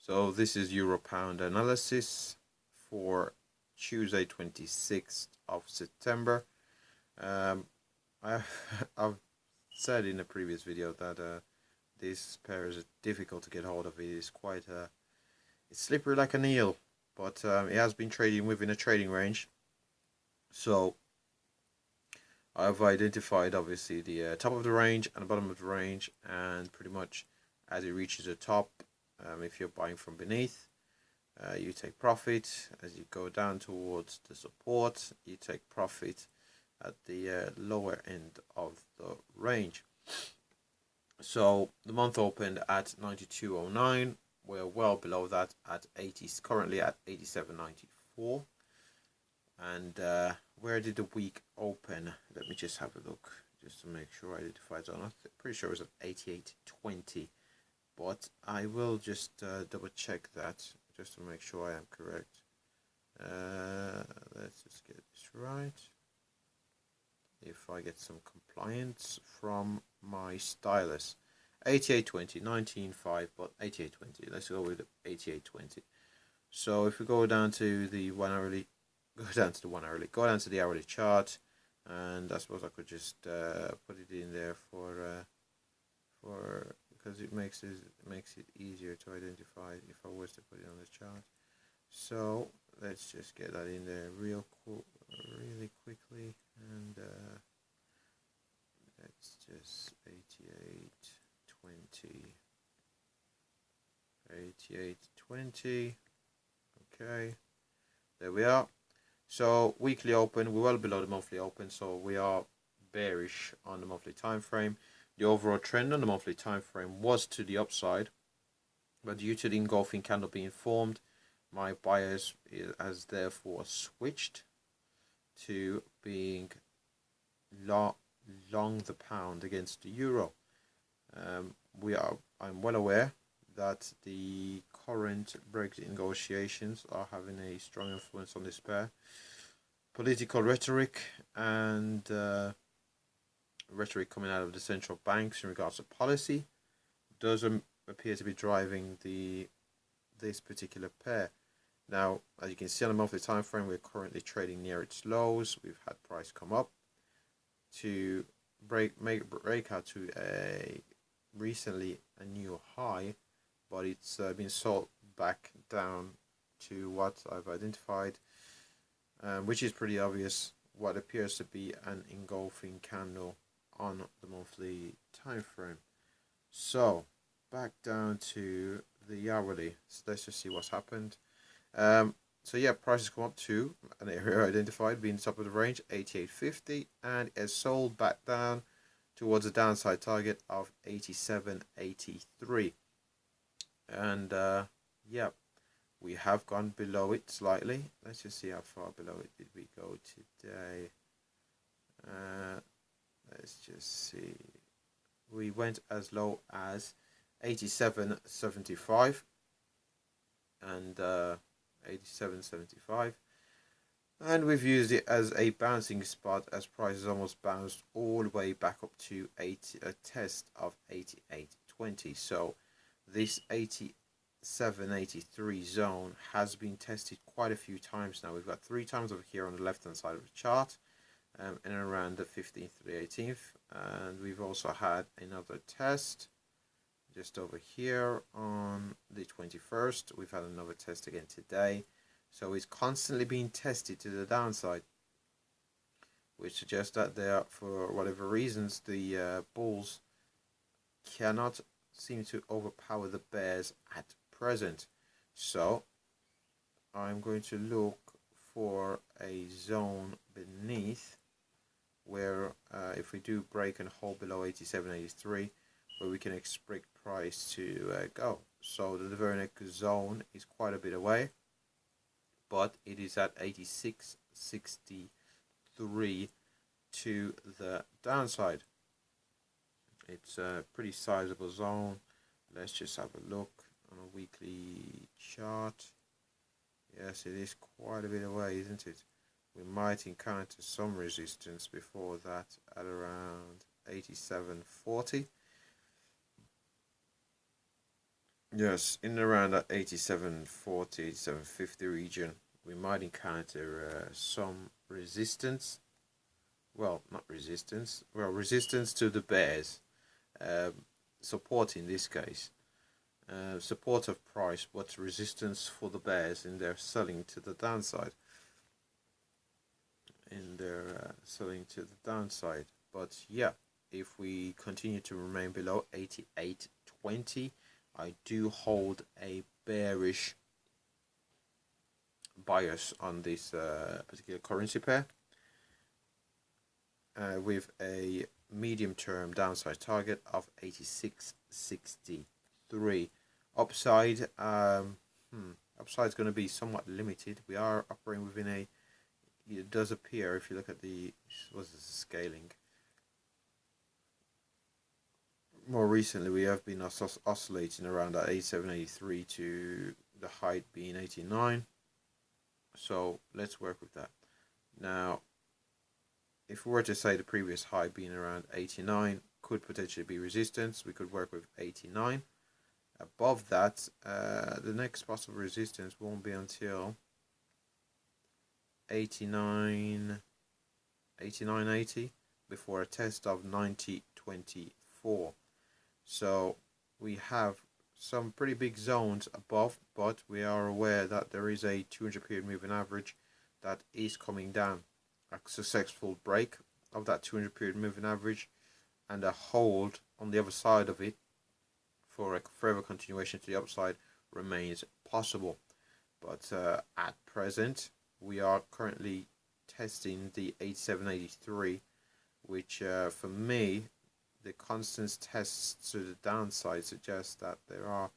So this is Euro Pound analysis for Tuesday 26th of September. I've said in a previous video that this pair is difficult to get hold of. It is quite it's slippery like an eel, but it has been trading within a trading range. So I've identified obviously the top of the range and the bottom of the range, and pretty much as it reaches the top, if you're buying from beneath, you take profit. As you go down towards the support, you take profit at the lower end of the range. So the month opened at 92.09. We're well below that at 80, currently at 87.94. And where did the week open? Let me just have a look just to make sure I identify it. I'm pretty sure it was at 88.20, but I will just double check that just to make sure I am correct. Let's just get this right. If I get some compliance from my stylus. 88.20, 19.5, but 88.20. Let's go with 88.20. So if we go down to the 1 hourly, go down to the hourly chart, and I suppose I could just put it in there for because it makes it easier to identify if I was to put it on the chart. So let's just get that in there really quickly, and let's just 88.20. Okay, there we are. So weekly open, we're well below the monthly open, so we are bearish on the monthly time frame. The overall trend on the monthly time frame was to the upside, but due to the engulfing candle being formed, my bias has therefore switched to being long the pound against the euro. I'm well aware that the current Brexit negotiations are having a strong influence on this pair. Political rhetoric and rhetoric coming out of the central banks in regards to policy does appear to be driving this particular pair. Now, as you can see on the monthly time frame, we're currently trading near its lows. We've had price come up to break out to recently a new high, but it's been sold back down to what I've identified, which is pretty obvious, what appears to be an engulfing candle on the monthly time frame. So back down to the hourly. So let's just see what's happened. So yeah, prices come up to an area identified being the top of the range, 88.50, and it's sold back down towards a downside target of 87.83. And yeah, we have gone below it slightly. Let's just see how far below it did we go today. Let's just see. We went as low as 87.75 and 87.75, and we've used it as a bouncing spot as prices almost bounced all the way back up to a test of 88.20. So this 87.83 zone has been tested quite a few times now. We've got 3 times over here on the left hand side of the chart, and around the 15th to the 18th, and we've also had another test just over here on the 21st. We've had another test again today. So it's constantly being tested to the downside, which suggests that there, for whatever reasons, the bulls cannot seem to overpower the bears at present. So I'm going to look for a zone beneath where if we do break and hold below 87.83, where we can expect price to go. So the very next zone is quite a bit away, but it is at 86.63 to the downside. It's a pretty sizable zone. Let's just have a look on a weekly chart. Yes, it is quite a bit away, isn't it? We might encounter some resistance before that at around 87.40. Yes, in and around that 87.40, 87.50 region, we might encounter some resistance. Well, not resistance. Well, resistance to the bears. Support in this case. Support of price, but resistance for the bears in their selling to the downside. But yeah, if we continue to remain below 88.20, I do hold a bearish bias on this particular currency pair, with a medium-term downside target of 86.63. Upside, upside's going to be somewhat limited. We are operating within a. It does appear, if you look at the scaling. More recently, we have been oscillating around that 87.83 to the height being 89. So let's work with that. Now, if we were to say the previous high being around 89 could potentially be resistance, we could work with 89. Above that, the next possible resistance won't be until 89.80 before a test of 90.24. So we have some pretty big zones above, but we are aware that there is a 200 period moving average that is coming down. A successful break of that 200 period moving average and a hold on the other side of it for a further continuation to the upside remains possible. But at present, we are currently testing the 87.83, which for me, the constant tests to the downside suggest that there are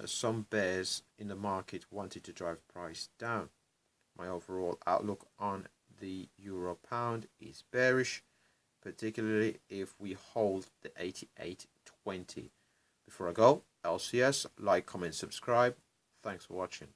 some bears in the market wanting to drive price down. My overall outlook on the euro pound is bearish, particularly if we hold the 88.20. Before I go, LCS, like, comment, subscribe. Thanks for watching.